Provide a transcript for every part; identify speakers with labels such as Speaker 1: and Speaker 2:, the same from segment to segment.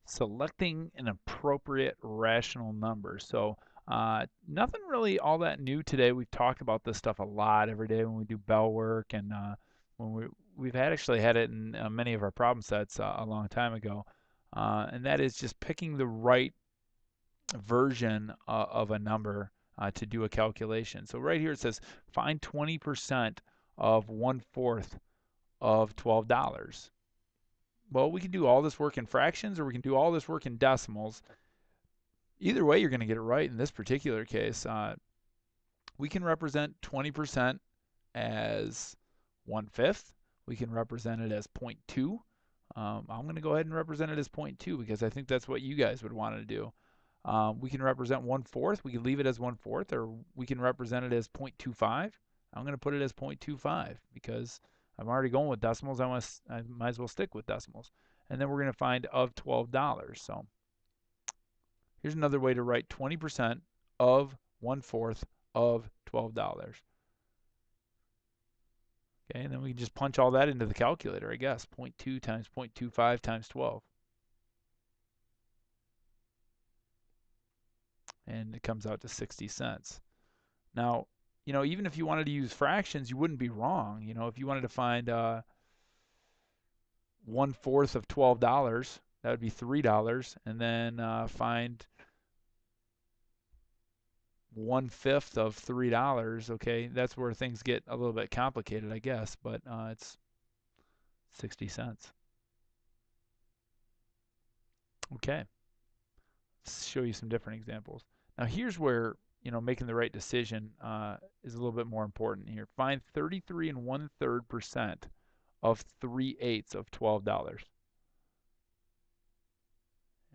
Speaker 1: selecting an appropriate rational number. So nothing really all that new today. We've talked about this stuff a lot every day when we do bell work, and when we've actually had it in many of our problem sets a long time ago, and that is just picking the right version of a number to do a calculation. So right here it says find 20% of 1/4 of $12. Well, we can do all this work in fractions, or we can do all this work in decimals. Either way, you're going to get it right in this particular case. We can represent 20% as 1/5. We can represent it as zero point 0.2. I'm going to go ahead and represent it as 0.2 because I think that's what you guys would want to do. We can represent 1/4. We can leave it as 1/4, or we can represent it as 0.25. I'm going to put it as 0.25 because I'm already going with decimals. I might as well stick with decimals. And then we're going to find of $12. So here's another way to write 20% of 1/4 of $12. Okay, and then we can just punch all that into the calculator, I guess. 0.2 times 0.25 times 12. And it comes out to 60 cents. Now, even if you wanted to use fractions, you wouldn't be wrong. If you wanted to find 1/4 of $12, that would be $3, and then find 1/5 of $3. Okay, that's where things get a little bit complicated, I guess, but it's 60 cents. Okay, let's show you some different examples. Now here's where making the right decision is a little bit more important here. Find 33 1/3% of 3/8 of $12.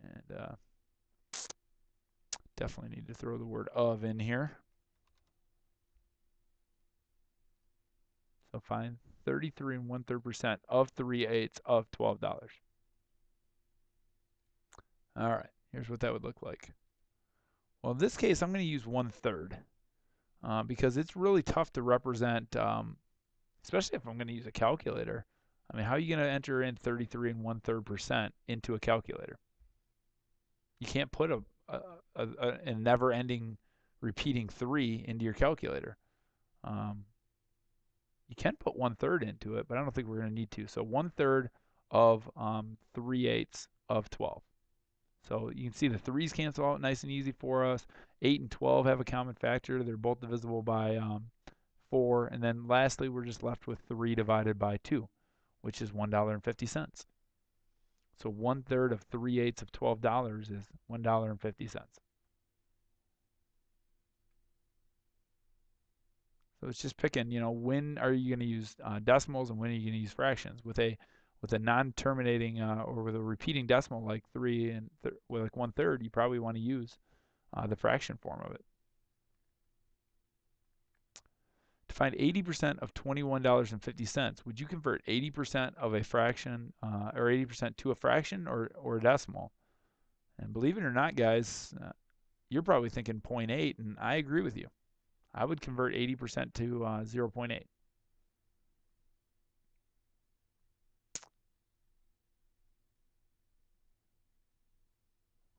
Speaker 1: And definitely need to throw the word of in here. So find 33 1/3% of 3/8 of $12. All right, here's what that would look like. Well, in this case, I'm going to use 1/3 because it's really tough to represent, especially if I'm going to use a calculator. I mean, how are you going to enter in 33 1/3% into a calculator? You can't put a never-ending repeating 3 into your calculator. You can put 1/3 into it, but I don't think we're going to need to. So 1/3 of 3/8 of 12. So you can see the 3's cancel out nice and easy for us. 8 and 12 have a common factor. They're both divisible by 4. And then lastly, we're just left with 3 divided by 2, which is $1.50. So 1/3 of 3/8 of $12 is $1.50. So it's just picking, when are you going to use decimals and when are you going to use fractions? With a non-terminating or with a repeating decimal like 3 and with like 1/3, you probably want to use the fraction form of it. To find 80% of $21.50, would you convert 80% of a fraction or 80% to a fraction or a decimal? And believe it or not, guys, you're probably thinking 0.8, and I agree with you. I would convert 80% to 0.8.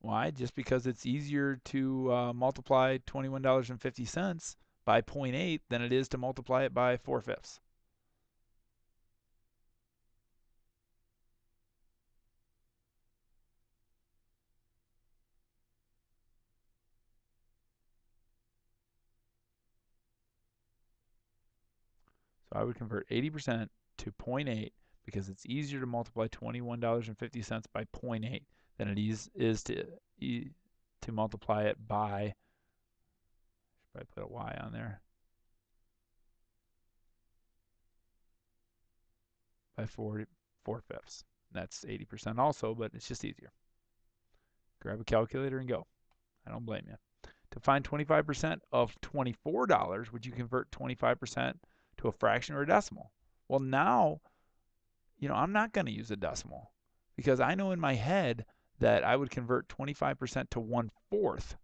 Speaker 1: Why? Just because it's easier to multiply $21.50 by 0.8 than it is to multiply it by 4/5. So I would convert 80% to 0.8 because it's easier to multiply $21.50 by 0.8 than it is to multiply it by, should probably put a y on there, by 4/5. That's 80% also, but it's just easier. Grab a calculator and go. I don't blame you. To find 25% of $24, would you convert 25% to a fraction or a decimal? Well, now, I'm not going to use a decimal because I know in my head that I would convert 25% to 1/4.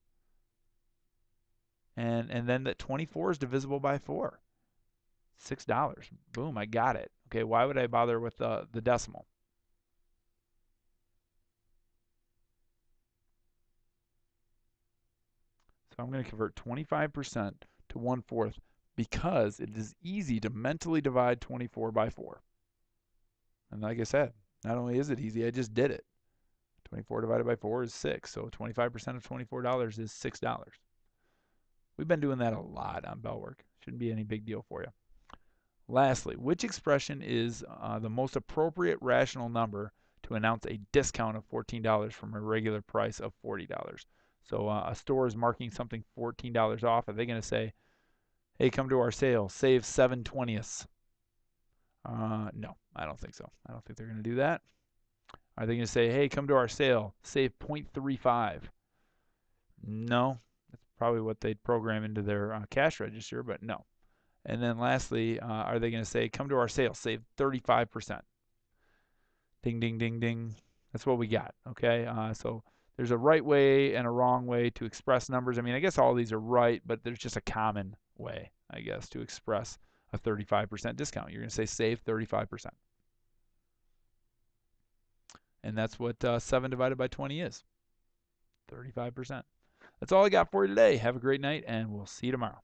Speaker 1: And then that 24 is divisible by 4. $6. Boom, I got it. Okay, why would I bother with the decimal? So I'm going to convert 25% to 1/4 because it is easy to mentally divide 24 by 4. And like I said, not only is it easy, I just did it. 24 divided by 4 is 6. So 25% of $24 is $6. We've been doing that a lot on Bellwork. Shouldn't be any big deal for you. Lastly, which expression is the most appropriate rational number to announce a discount of $14 from a regular price of $40? So a store is marking something $14 off. Are they going to say, hey, come to our sale, save 7/20ths? No, I don't think so. I don't think they're going to do that. Are they going to say, hey, come to our sale, save 0.35? No, that's probably what they'd program into their cash register, but no. And then lastly, are they going to say, come to our sale, save 35%? Ding, ding, ding, ding. That's what we got, okay? So there's a right way and a wrong way to express numbers. I mean, I guess all these are right, but there's just a common way, I guess, to express a 35% discount. You're going to say save 35%. And that's what 7 divided by 20 is, 35%. That's all I got for you today. Have a great night, and we'll see you tomorrow.